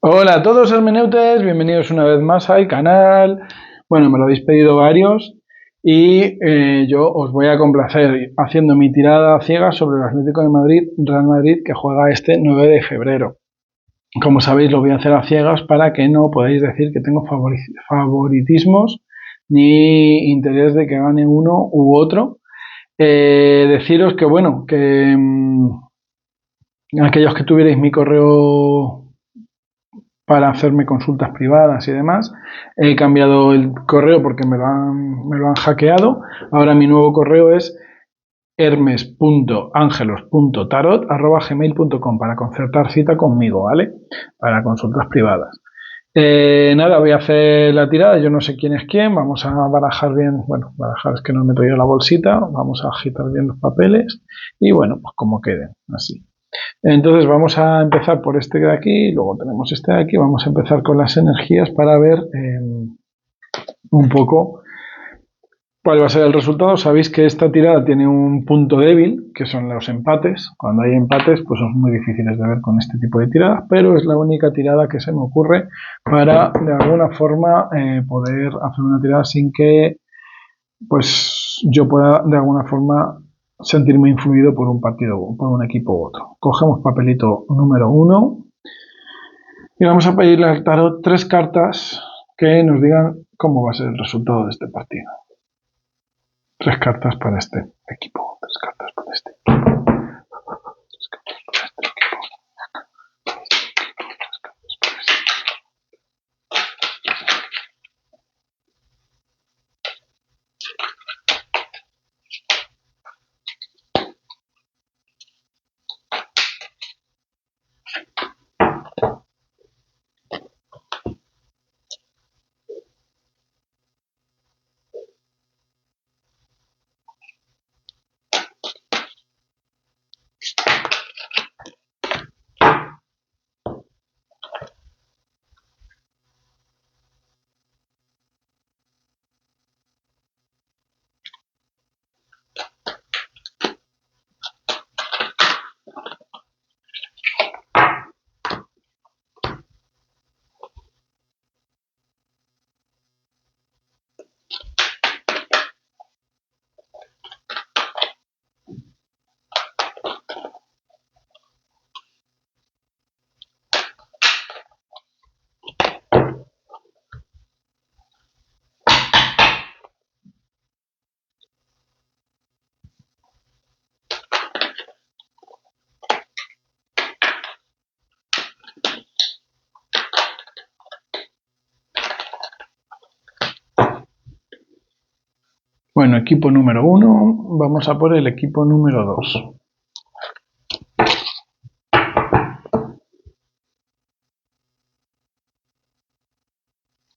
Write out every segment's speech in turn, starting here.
Hola a todos hermeneutes, bienvenidos una vez más al canal. Bueno, me lo habéis pedido varios y yo os voy a complacer haciendo mi tirada ciega sobre el Atlético de Madrid, Real Madrid, que juega este 9 de febrero. Como sabéis, lo voy a hacer a ciegas para que no podáis decir que tengo favoritismos ni interés de que gane uno u otro. Deciros que, bueno, que aquellos que tuvierais mi correo para hacerme consultas privadas y demás. He cambiado el correo porque me lo han hackeado. Ahora mi nuevo correo es hermes.angelos.tarot@gmail.com para concertar cita conmigo, ¿vale? Para consultas privadas. Nada, voy a hacer la tirada, yo no sé quién es quién, vamos a barajar bien, bueno, barajar es que no me he traído la bolsita, vamos a agitar bien los papeles y bueno, pues como queden, así. Entonces vamos a empezar por este de aquí, luego tenemos este de aquí, vamos a empezar con las energías para ver un poco cuál va a ser el resultado. Sabéis que esta tirada tiene un punto débil, que son los empates. Cuando hay empates, pues son muy difíciles de ver con este tipo de tiradas, pero es la única tirada que se me ocurre para de alguna forma poder hacer una tirada sin que pues yo pueda de alguna forma sentirme influido por un partido, por un equipo u otro. Cogemos papelito número 1 y vamos a pedirle al tarot 3 cartas que nos digan cómo va a ser el resultado de este partido. 3 cartas para este equipo, 3 cartas para este equipo. Bueno, equipo número 1, vamos a por el equipo número 2.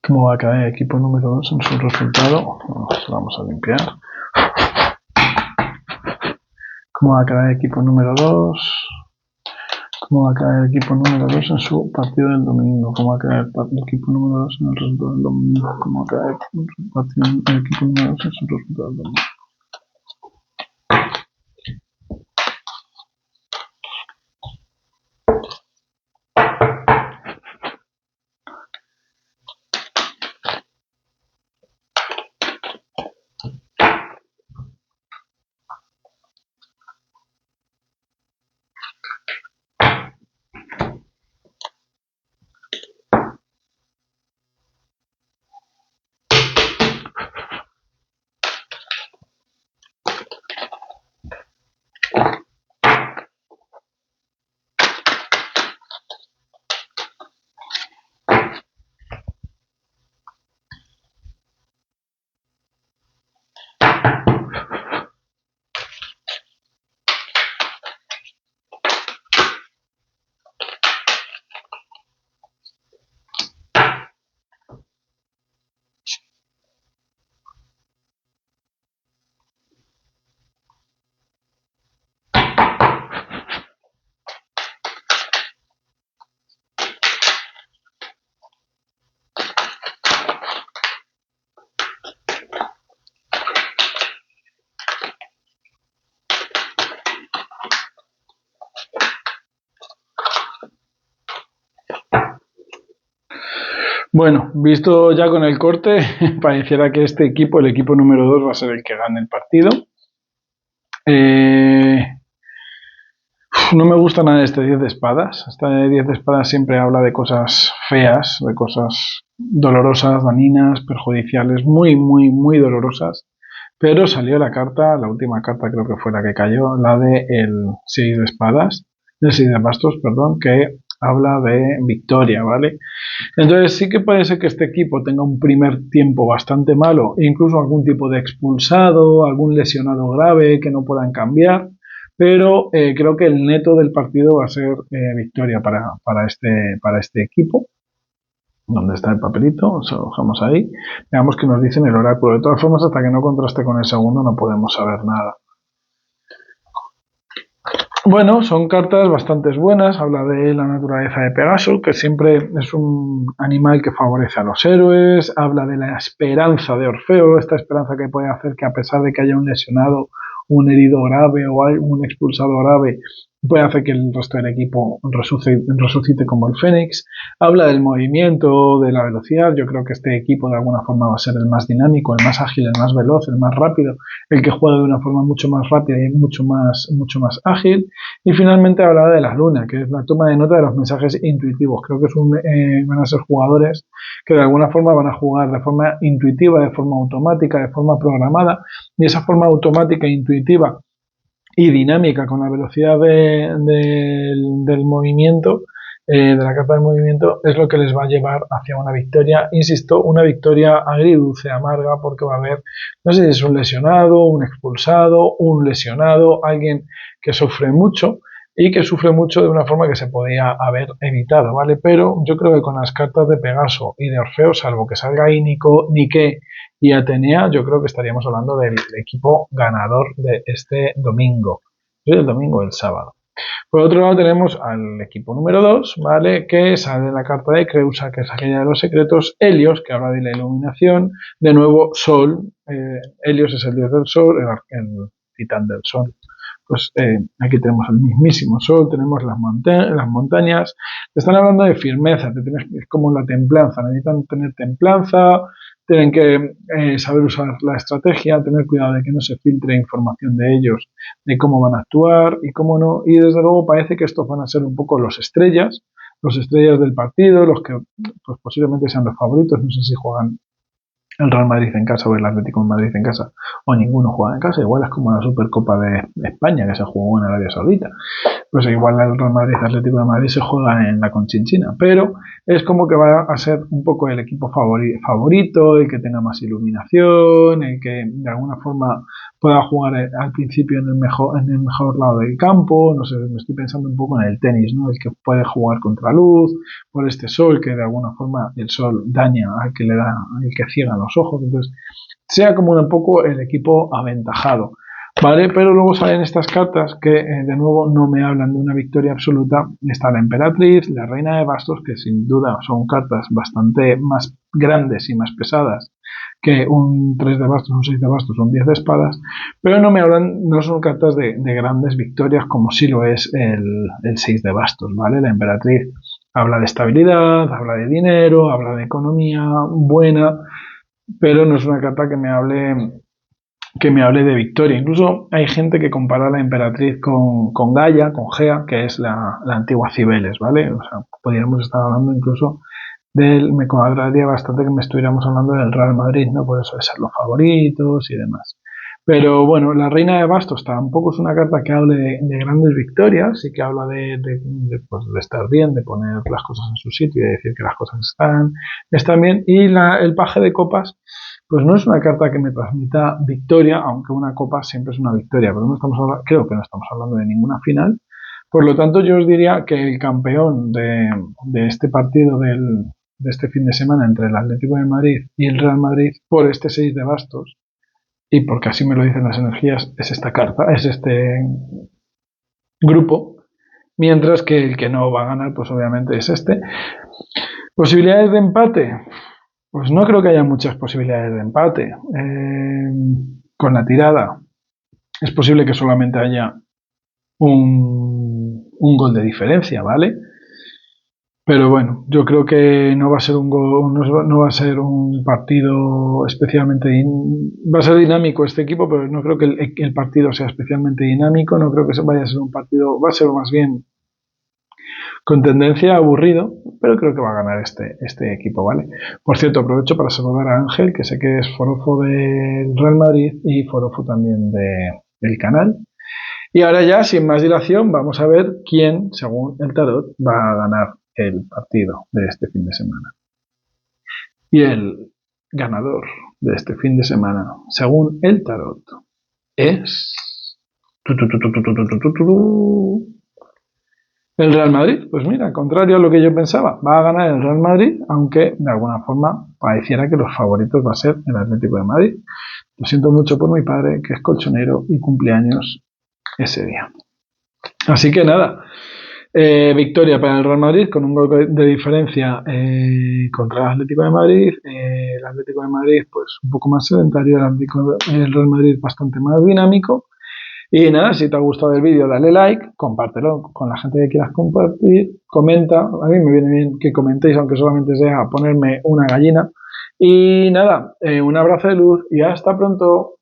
¿Cómo va a quedar el equipo número 2 en su resultado? Vamos a limpiar. ¿Cómo va a quedar el equipo número 2? ¿Cómo va a quedar el equipo número 2 en su partido del domingo? ¿Cómo va a quedar el equipo número 2 en el resultado del domingo? ¿Cómo va a quedar el equipo número 2 en su resultado del domingo? Bueno, visto ya con el corte, pareciera que este equipo, el equipo número 2, va a ser el que gane el partido. Eh, no me gusta nada este 10 de espadas. Este 10 de espadas siempre habla de cosas feas, de cosas dolorosas, dañinas, perjudiciales, muy, muy, muy dolorosas. Pero salió la carta, la última carta creo que fue la que cayó, la de el 6 de espadas, el 6 de bastos, perdón, que habla de victoria, ¿vale? Entonces sí que puede ser que este equipo tenga un primer tiempo bastante malo, incluso algún tipo de expulsado, algún lesionado grave que no puedan cambiar, pero creo que el neto del partido va a ser victoria para este equipo. ¿Dónde está el papelito? Lo dejamos ahí. Veamos qué nos dicen el oráculo. De todas formas, hasta que no contraste con el segundo no podemos saber nada. Bueno, son cartas bastante buenas. Habla de la naturaleza de Pegaso, que siempre es un animal que favorece a los héroes. Habla de la esperanza de Orfeo, esta esperanza que puede hacer que a pesar de que haya un lesionado, un herido grave o un expulsado grave, puede hacer que el resto del equipo resucite como el Fénix. Habla del movimiento, de la velocidad. Yo creo que este equipo de alguna forma va a ser el más dinámico, el más ágil, el más veloz, el más rápido, el que juega de una forma mucho más rápida y mucho más ágil. Y finalmente hablaba de la luna, que es la toma de nota de los mensajes intuitivos. Creo que van a ser jugadores que de alguna forma van a jugar de forma intuitiva, de forma automática, de forma programada, y esa forma automática, intuitiva y dinámica con la velocidad del movimiento, de la carta de movimiento, es lo que les va a llevar hacia una victoria, insisto, una victoria agridulce, amarga, porque va a haber, no sé si es un lesionado, un expulsado, un lesionado, alguien que sufre mucho y que sufre mucho de una forma que se podía haber evitado, ¿vale? Pero yo creo que con las cartas de Pegaso y de Orfeo, salvo que salga ahí Nike y Atenea, yo creo que estaríamos hablando del equipo ganador de este domingo. ¿El domingo o el sábado? Por otro lado tenemos al equipo número 2, ¿vale? Que sale en la carta de Creusa, que es aquella de los secretos, Helios, que habla de la iluminación, de nuevo Sol, Helios es el dios del Sol, el titán del Sol. Pues aquí tenemos el mismísimo Sol, tenemos las montañas, te están hablando de firmeza, es como la templanza, necesitan tener templanza, tienen que saber usar la estrategia, tener cuidado de que no se filtre información de ellos, de cómo van a actuar y cómo no. Y desde luego parece que estos van a ser un poco los estrellas del partido, los que pues, posiblemente sean los favoritos. No sé si juegan el Real Madrid en casa o el Atlético de Madrid en casa, o ninguno juega en casa. Igual es como la Supercopa de España que se jugó en Arabia Saudita. Pues igual el Real Madrid Atlético de Madrid se juega en la Conchinchina, pero es como que va a ser un poco el equipo favorito, el que tenga más iluminación, el que de alguna forma pueda jugar al principio en el mejor lado del campo. No sé, me estoy pensando un poco en el tenis, ¿no? El que puede jugar contra luz, por este sol, que de alguna forma el sol daña al que le da, al que ciega los ojos. Entonces, sea como un poco el equipo aventajado. ¿Vale? Pero luego salen estas cartas que de nuevo no me hablan de una victoria absoluta. Está la emperatriz, la reina de bastos, que sin duda son cartas bastante más grandes y más pesadas que un 3 de bastos, un 6 de bastos, un 10 de espadas, pero no me hablan, no son cartas de grandes victorias como sí lo es el 6 de bastos, ¿vale? La emperatriz habla de estabilidad, habla de dinero, habla de economía buena, pero no es una carta que me hable de victoria. Incluso hay gente que compara a la emperatriz con Gaia, con Gea, que es la antigua Cibeles, ¿vale? O sea, podríamos estar hablando incluso me cuadraría bastante que me estuviéramos hablando del Real Madrid, ¿no? Por eso de ser los favoritos y demás. Pero bueno, la reina de bastos tampoco es una carta que hable de grandes victorias, sí que habla pues, de estar bien, de poner las cosas en su sitio y de decir que las cosas están bien. Y el paje de copas, pues no es una carta que me transmita victoria, aunque una copa siempre es una victoria, pero creo que no estamos hablando de ninguna final. Por lo tanto, yo os diría que el campeón de este partido de este fin de semana entre el Atlético de Madrid y el Real Madrid por este 6 de bastos, y porque así me lo dicen las energías, es esta carta, es este grupo, mientras que el que no va a ganar, pues obviamente es este. ¿Posibilidades de empate? Pues no creo que haya muchas posibilidades de empate. Con la tirada es posible que solamente haya un gol de diferencia, ¿vale? Pero bueno, yo creo que no va a ser no va a ser un partido especialmente va a ser dinámico este equipo, pero no creo que el partido sea especialmente dinámico, no creo que vaya a ser un partido, va a ser más bien con tendencia aburrido, pero creo que va a ganar este equipo, ¿vale? Por cierto, aprovecho para saludar a Ángel, que sé que es forofo del Real Madrid y forofo también del canal. Y ahora ya, sin más dilación, vamos a ver quién, según el tarot, va a ganar el partido de este fin de semana. Y el ganador de este fin de semana, según el tarot, es el Real Madrid. Pues mira, contrario a lo que yo pensaba, va a ganar el Real Madrid, aunque de alguna forma pareciera que los favoritos va a ser el Atlético de Madrid. Lo siento mucho por mi padre, que es colchonero y cumpleaños ese día. Así que nada, victoria para el Real Madrid con un gol de diferencia contra el Atlético de Madrid. El Atlético de Madrid pues un poco más sedentario, el Real Madrid bastante más dinámico. Y nada, si te ha gustado el vídeo, dale like, compártelo con la gente que quieras compartir, comenta, a mí me viene bien que comentéis, aunque solamente sea ponerme una gallina. Y nada, un abrazo de luz y hasta pronto.